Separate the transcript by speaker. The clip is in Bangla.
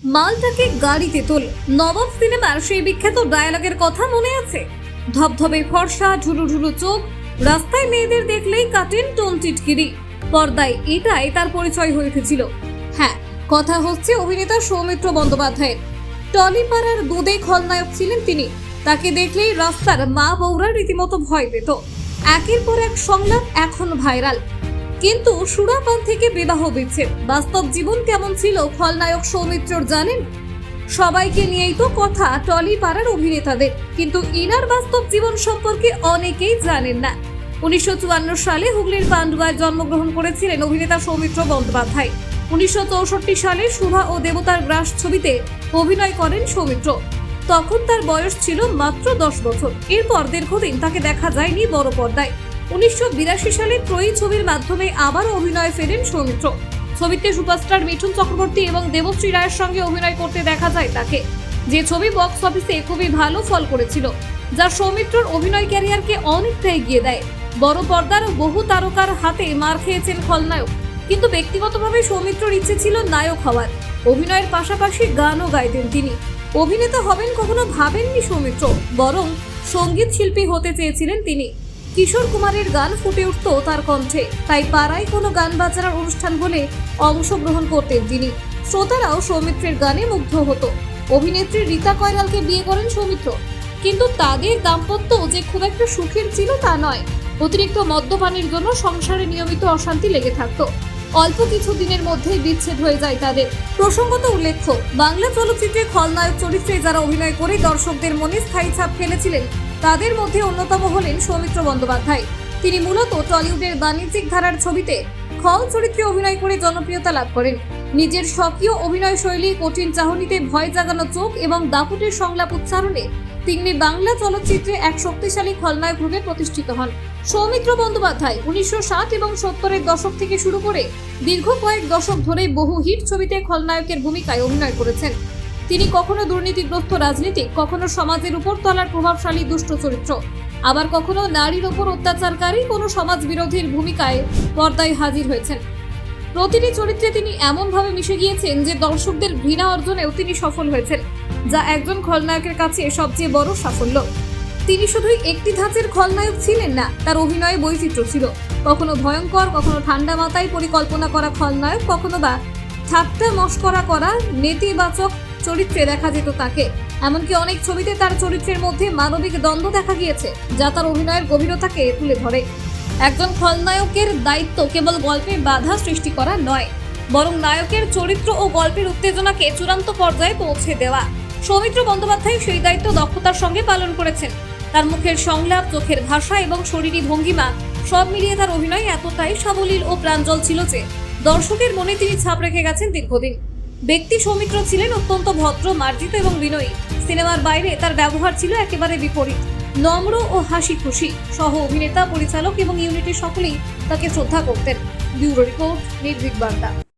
Speaker 1: মালটাকে গাড়িতে তোল। নবাব সিনেমার সেই বিখ্যাত ডায়ালগের কথা মনে আছে? ধবধবে ফর্সা, ঝুলু ঝুলু চোখ, রাস্তায় মেয়েদের দেখলেই কাটেন টোন টিটকিরি। পর্দায় এটাই তার পরিচয় হয়ে উঠেছিল। হ্যাঁ, কথা হচ্ছে অভিনেতা সৌমিত্র বন্দ্যোপাধ্যায়ের। টলিপাড়ার দুধে খলনায়ক ছিলেন তিনি। তাকে দেখলেই রাস্তার মা বউরা রীতিমতো ভয় পেত। একের পর এক সংলাপ এখন ভাইরাল। কিন্তু সুরাপান থেকে বিবাহ বিচ্ছেদ, বাস্তব জীবন কেমন ছিল খলনায়ক সৌমিত্রর জানেন? সবাইকে নিয়েই তো কথা টলিপাড়ার অভিনেতাদের, কিন্তু ইনার বাস্তব জীবন সম্পর্কে অনেকেই জানেন না। 1954 সালে হুগলির পান্ডুয়ায় জন্মগ্রহণ করেছিলেন অভিনেতা সৌমিত্র বন্দ্যোপাধ্যায়। 1964 সালে শুভা ও দেবতার গ্রাস ছবিতে অভিনয় করেন সৌমিত্র। তখন তার বয়স ছিল মাত্র 10 বছর। এরপর দীর্ঘদিন তাকে দেখা যায়নি বড় পর্দায়। 1982 সালে ত্রয়ী ছবির মাধ্যমে আবার অভিনয়ে ফেরেন সৌমিত্র। ছবিতে সুপারস্টার মিঠুন চক্রবর্তী এবং দেবশ্রী রায়ের সঙ্গে অভিনয় করতে দেখা যায় তাকে, যে ছবি বক্স অফিসে খুবই ভালো ফল করেছিল, যা সৌমিত্রর অভিনয় ক্যারিয়ারকে অনেকটা এগিয়ে দেয়। বড় পর্দার বহু তারকার হাতে মার খেয়েছেন খলনায়ক, কিন্তু ব্যক্তিগতভাবে সৌমিত্রর ইচ্ছে ছিল নায়ক হওয়ার। অভিনয়ের পাশাপাশি গানও গাইতেন তিনি। অভিনেতা হবেন কখনো ভাবেননি সৌমিত্র, বরং সঙ্গীত শিল্পী হতে চেয়েছিলেন তিনি। কিশোর কুমারের গান ফুটে উঠত তার কণ্ঠে, তাই পাড়ায় কোনো গান বাজানোর অনুষ্ঠান হলে অংশগ্রহণ করতেন তিনি। শ্রোতারাও সৌমিত্রের গানে মুগ্ধ হতো। অভিনেত্রী রীতা কয়রালকে বিয়ে করেন সৌমিত্র, কিন্তু তাদের দাম্পত্য যে খুব একটা সুখের ছিল তা নয়। অতিরিক্ত মদ্যপানের জন্য সংসারে নিয়মিত অশান্তি লেগে থাকতো। অল্প কিছু দিনের মধ্যেই বিচ্ছেদ হয়ে যায় তাদের। প্রসঙ্গত উল্লেখ্য, বাংলা চলচ্চিত্রে খলনায়ক চরিত্রে যারা অভিনয় করে দর্শকদের মনে স্থায়ী ছাপ ফেলেছিলেন, তাদের মধ্যে অন্যতম হলেন সৌমিত্র বন্দ্যোপাধ্যায়। তিনি মূলত টলিউডের বাণিজ্যিক ধারার ছবিতে খল চরিত্রে অভিনয় করে জনপ্রিয়তা লাভ করেন। নিজের স্বকীয় অভিনয় শৈলী, কঠিন চাহনিতে ভয় জাগানো চোখ এবং দাপুটের সংলাপ উচ্চারণে তিনি বাংলা চলচ্চিত্রে এক শক্তিশালী খলনায়ক রূপে প্রতিষ্ঠিত হন। সৌমিত্র বন্দ্যোপাধ্যায় 1960 এবং 70-এর দশক থেকে শুরু করে দীর্ঘ কয়েক দশক ধরে বহু হিট ছবিতে খলনায়কের ভূমিকায় অভিনয় করেছেন। তিনি কখনো দুর্নীতিগ্রস্ত রাজনীতিক, কখনো সমাজের উপর তলার প্রভাবশালী দুষ্ট চরিত্র, আবার কখনো নারীর উপর অত্যাচারকারী কোনো সমাজ বিরোধীর ভূমিকায় পর্দায় হাজির হয়েছেন। প্রতিটি চরিত্রে তিনি এমনভাবে মিশে গিয়েছেন যে দর্শকদের ঘৃণা অর্জনেও তিনি সফল হয়েছেন, যা একজন খলনায়কের কাছে সবচেয়ে বড় সাফল্য। তিনি শুধুই একটি ধাঁচের খলনায়ক ছিলেন না, তার অভিনয়ে বৈচিত্র্য ছিল। কখনো ভয়ঙ্কর, কখনো ঠান্ডা মাথায় পরিকল্পনা করা খলনায়ক, কখনো বা ঠাট্টা মশকরা করা নেতিবাচক চরিত্রে দেখা যেত তাকে। এমনকি অনেক ছবিতে তার চরিত্রের মধ্যে মানবিক দ্বন্দ্ব দেখা গিয়েছে, যা তার অভিনয়ের গভীরতাকে তুলে ধরে। একজন খলনায়কের দায়িত্ব কেবল গল্পে বাধা সৃষ্টি করা নয়, বরং নায়কের চরিত্র ও গল্পের উত্তেজনাকে চূড়ান্ত পর্যায়ে পৌঁছে দেওয়া। সৌমিত্র বন্দ্যোপাধ্যায় সেই দায়িত্ব দক্ষতার সঙ্গে পালন করেছেন। তার মুখের সংলাপ, চোখের ভাষা এবং শরীরী ভঙ্গিমা সব মিলিয়ে তার অভিনয় এতটাই সাবলীল ও প্রাঞ্জল ছিল যে দর্শকের মনে তিনি ছাপ রেখে গেছেন দীর্ঘদিন। ব্যক্তি সৌমিত্র ছিলেন অত্যন্ত ভদ্র, মার্জিত এবং বিনয়ী। সিনেমার বাইরে তার ব্যবহার ছিল একেবারে বিপরীত, নম্র ও হাসি খুশি। সহ অভিনেতা, পরিচালক এবং ইউনিটের সকলেই তাকে শ্রদ্ধা করতেন। ব্যুরো রিপোর্ট, নির্ভীক বার্তা।